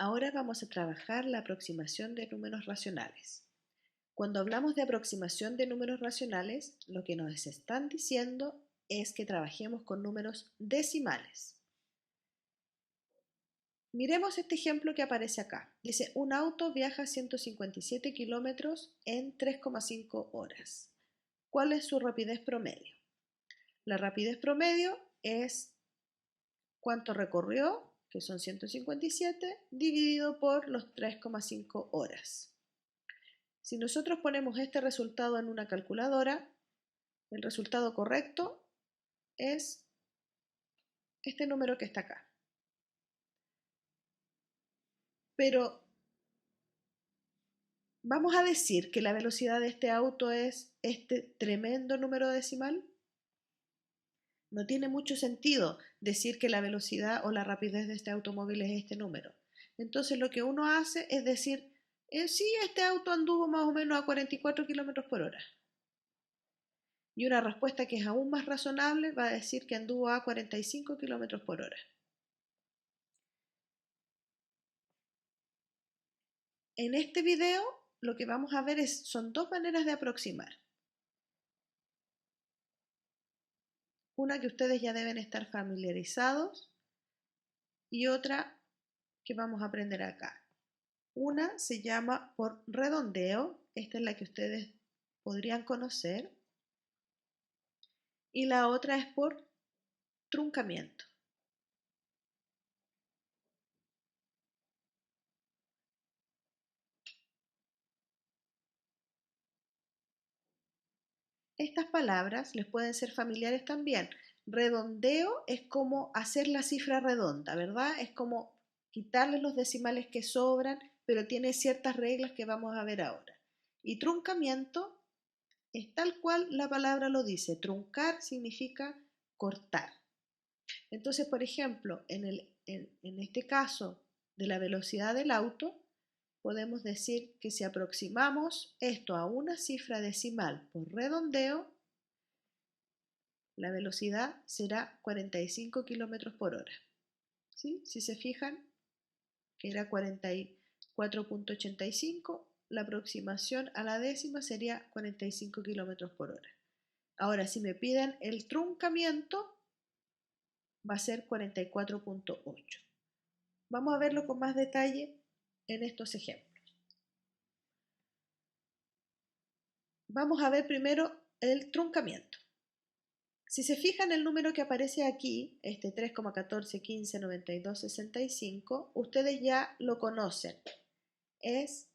Ahora vamos a trabajar la aproximación de números racionales. Cuando hablamos de aproximación de números racionales, lo que nos están diciendo es que trabajemos con números decimales. Miremos este ejemplo que aparece acá. Dice, un auto viaja 157 kilómetros en 3,5 horas. ¿Cuál es su rapidez promedio? La rapidez promedio es cuánto recorrió, que son 157, dividido por los 3,5 horas. Si nosotros ponemos este resultado en una calculadora, el resultado correcto es este número que está acá. Pero ¿vamos a decir que la velocidad de este auto es este tremendo número decimal? No tiene mucho sentido decir que la velocidad o la rapidez de este automóvil es este número. Entonces lo que uno hace es decir, sí, este auto anduvo más o menos a 44 kilómetros por hora. Y una respuesta que es aún más razonable va a decir que anduvo a 45 kilómetros por hora. En este video lo que vamos a ver son dos maneras de aproximar. Una que ustedes ya deben estar familiarizados y otra que vamos a aprender acá. Una se llama por redondeo, esta es la que ustedes podrían conocer, y la otra es por truncamiento. Estas palabras les pueden ser familiares también. Redondeo es como hacer la cifra redonda, ¿verdad? Es como quitarle los decimales que sobran, pero tiene ciertas reglas que vamos a ver ahora. Y truncamiento es tal cual la palabra lo dice. Truncar significa cortar. Entonces, por ejemplo, en este caso de la velocidad del auto, podemos decir que si aproximamos esto a una cifra decimal por redondeo, la velocidad será 45 kilómetros por hora. ¿Sí? Si se fijan, que era 44,85, la aproximación a la décima sería 45 kilómetros por hora. Ahora, si me piden el truncamiento, va a ser 44,8. Vamos a verlo con más detalle en estos ejemplos. Vamos a ver primero el truncamiento. Si se fijan el número que aparece aquí, este 3,14159265, ustedes ya lo conocen. Es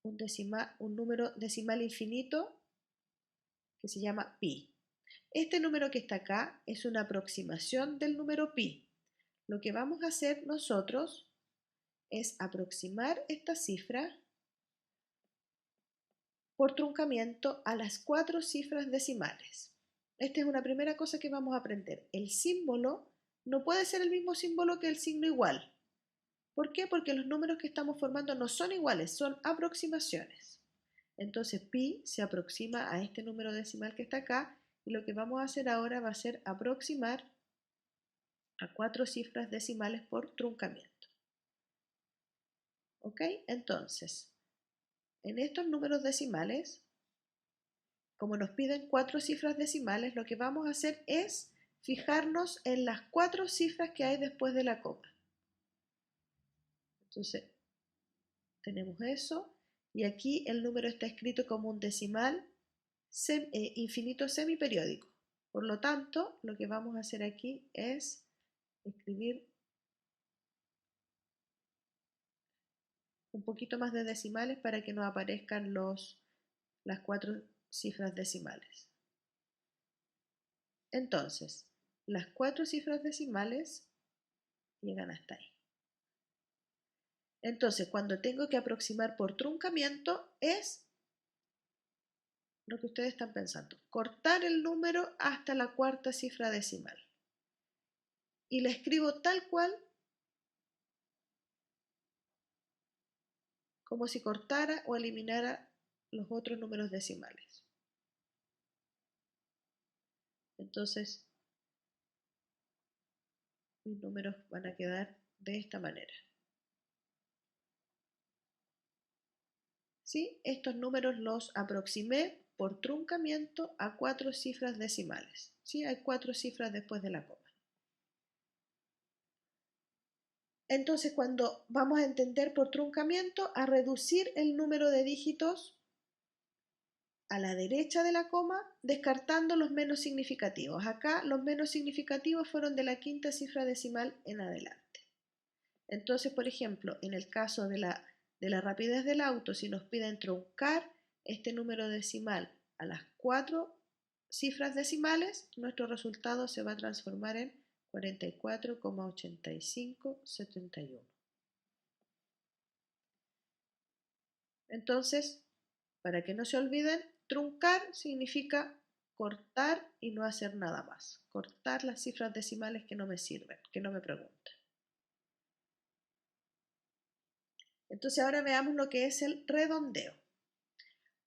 un número decimal infinito que se llama pi. Este número que está acá es una aproximación del número pi. Lo que vamos a hacer nosotros es aproximar esta cifra por truncamiento a las 4 cifras decimales. Esta es una primera cosa que vamos a aprender. El símbolo no puede ser el mismo símbolo que el signo igual. ¿Por qué? Porque los números que estamos formando no son iguales, son aproximaciones. Entonces pi se aproxima a este número decimal que está acá y lo que vamos a hacer ahora va a ser aproximar a 4 cifras decimales por truncamiento. ¿Ok? Entonces, en estos números decimales, como nos piden 4 cifras decimales, lo que vamos a hacer es fijarnos en las 4 cifras que hay después de la coma. Entonces, tenemos eso y aquí el número está escrito como un decimal infinito semiperiódico. Por lo tanto, lo que vamos a hacer aquí es escribir un poquito más de decimales para que nos aparezcan las 4 cifras decimales. Entonces, las 4 cifras decimales llegan hasta ahí. Entonces, cuando tengo que aproximar por truncamiento es lo que ustedes están pensando, cortar el número hasta la 4ª cifra decimal. Y la escribo tal cual como si cortara o eliminara los otros números decimales. Entonces, mis números van a quedar de esta manera. ¿Sí? Estos números los aproximé por truncamiento a 4 cifras decimales. ¿Sí? Hay 4 cifras después de la coma. Entonces, cuando vamos a entender por truncamiento, a reducir el número de dígitos a la derecha de la coma, descartando los menos significativos. Acá los menos significativos fueron de la quinta cifra decimal en adelante. Entonces, por ejemplo, en el caso de la rapidez del auto, si nos piden truncar este número decimal a las 4 cifras decimales, nuestro resultado se va a transformar en 44,8571. Entonces, para que no se olviden, truncar significa cortar y no hacer nada más. Cortar las cifras decimales que no me sirven, que no me preguntan. Entonces ahora veamos lo que es el redondeo.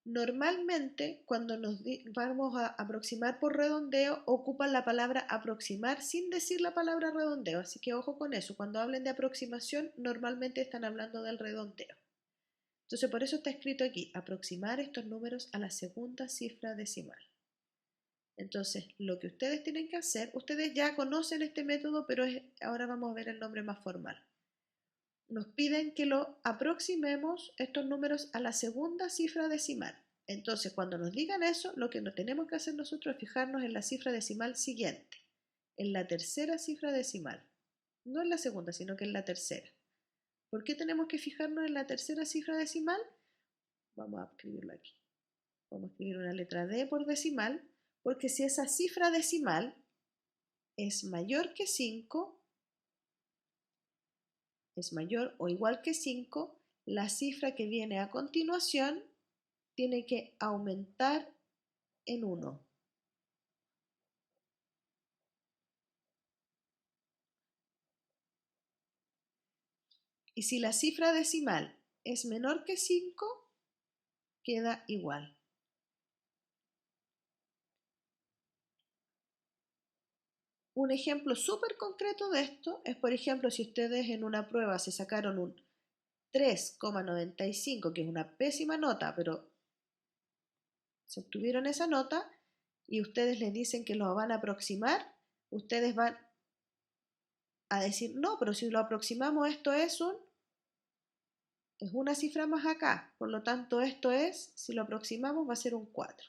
Normalmente, cuando nos vamos a aproximar por redondeo, ocupan la palabra aproximar sin decir la palabra redondeo. Así que ojo con eso. Cuando hablen de aproximación, normalmente están hablando del redondeo. Entonces, por eso está escrito aquí, aproximar estos números a la segunda cifra decimal. Entonces, lo que ustedes tienen que hacer, ustedes ya conocen este método, pero ahora vamos a ver el nombre más formal. Nos piden que lo aproximemos estos números a la segunda cifra decimal. Entonces, cuando nos digan eso, lo que tenemos que hacer nosotros es fijarnos en la cifra decimal siguiente, en la tercera cifra decimal. No en la segunda, sino que en la tercera. ¿Por qué tenemos que fijarnos en la tercera cifra decimal? Vamos a escribirlo aquí. Vamos a escribir una letra D por decimal, porque si esa cifra decimal es mayor que 5, es mayor o igual que 5, la cifra que viene a continuación tiene que aumentar en 1. Y si la cifra decimal es menor que 5, queda igual. Un ejemplo súper concreto de esto es, por ejemplo, si ustedes en una prueba se sacaron un 3,95, que es una pésima nota, pero se obtuvieron esa nota y ustedes les dicen que lo van a aproximar, ustedes van a decir, no, pero si lo aproximamos esto es una cifra más acá, por lo tanto esto es, si lo aproximamos va a ser un 4.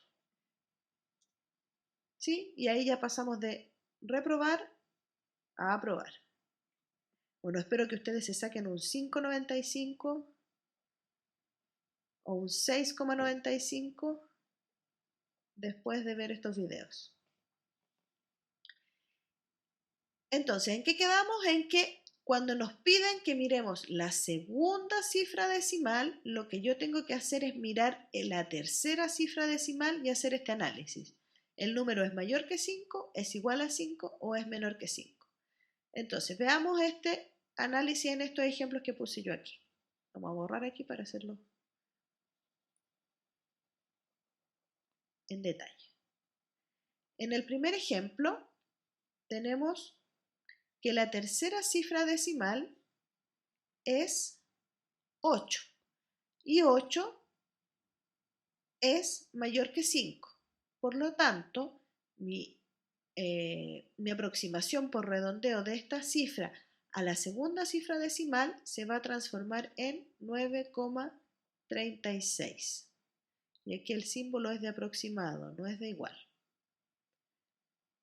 ¿Sí? Y ahí ya pasamos de reprobar a aprobar. Bueno, espero que ustedes se saquen un 5,95 o un 6,95 después de ver estos videos. Entonces, ¿en qué quedamos? En que cuando nos piden que miremos la segunda cifra decimal, lo que yo tengo que hacer es mirar la tercera cifra decimal y hacer este análisis. ¿El número es mayor que 5, es igual a 5 o es menor que 5? Entonces, veamos este análisis en estos ejemplos que puse yo aquí. Vamos a borrar aquí para hacerlo en detalle. En el primer ejemplo, tenemos que la tercera cifra decimal es 8 y 8 es mayor que 5. Por lo tanto, mi aproximación por redondeo de esta cifra a la segunda cifra decimal se va a transformar en 9,36. Y aquí el símbolo es de aproximado, no es de igual.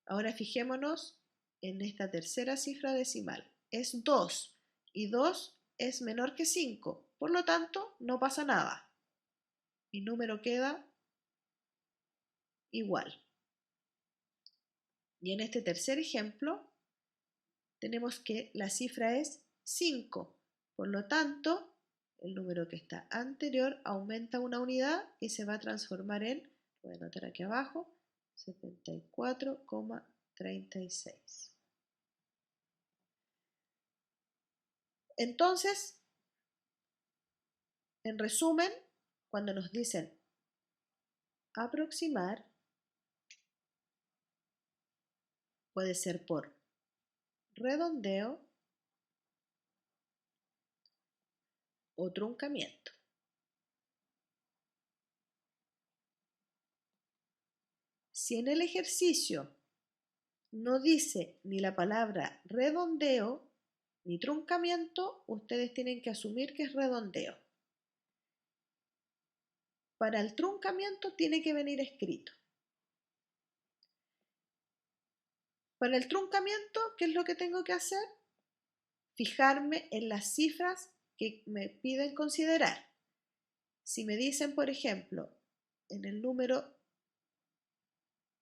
Ahora fijémonos en esta tercera cifra decimal. Es 2 y 2 es menor que 5. Por lo tanto, no pasa nada. Mi número queda igual. Y en este tercer ejemplo tenemos que la cifra es 5. Por lo tanto, el número que está anterior aumenta una unidad y se va a transformar en, voy a anotar aquí abajo, 74,36. Entonces, en resumen, cuando nos dicen aproximar, puede ser por redondeo o truncamiento. Si en el ejercicio no dice ni la palabra redondeo ni truncamiento, ustedes tienen que asumir que es redondeo. Para el truncamiento tiene que venir escrito. Para el truncamiento, ¿qué es lo que tengo que hacer? Fijarme en las cifras que me piden considerar. Si me dicen, por ejemplo, en el número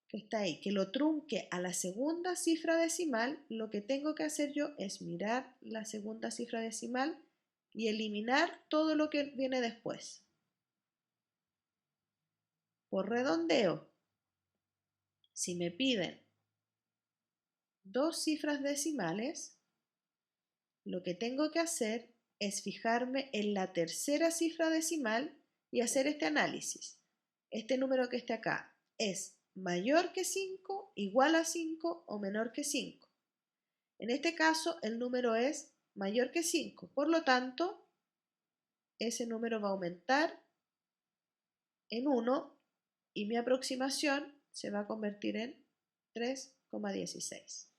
que está ahí, que lo trunque a la segunda cifra decimal, lo que tengo que hacer yo es mirar la segunda cifra decimal y eliminar todo lo que viene después. Por redondeo, si me piden dos cifras decimales, lo que tengo que hacer es fijarme en la tercera cifra decimal y hacer este análisis. Este número que está acá es mayor que 5, igual a 5 o menor que 5. En este caso, el número es mayor que 5. Por lo tanto, ese número va a aumentar en 1 y mi aproximación se va a convertir en 3,16.